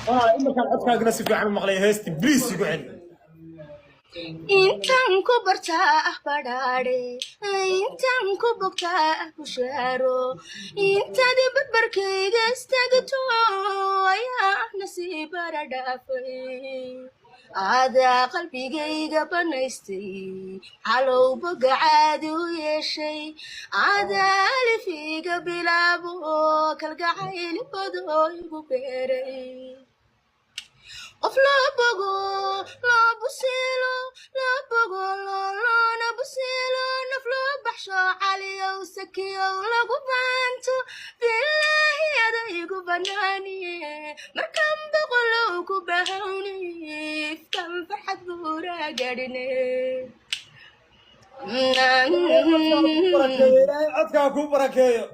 إنك الأطفال نسيب عن المغلي هستي بليس يقعد intaan ku bartaa badhaadhe intaan ku bogtaa ku shaaro intaadi barbarkayga istaagto ayaa nasiibara dhaafay aadaa qalbigayga banaystay calow boga caadi u yeeshay aadaa alifiga bilaabo kalgacayli bado igu beeray of loo bogo loo buseelo loo bogo loona buseelo naf loo baxsho caliyow sakiyow lagu baanto bilaahi adaygu banaaniye markaan boqolow ku bahawni ifkan farxad buuraa gadhine عدكا كو بركيو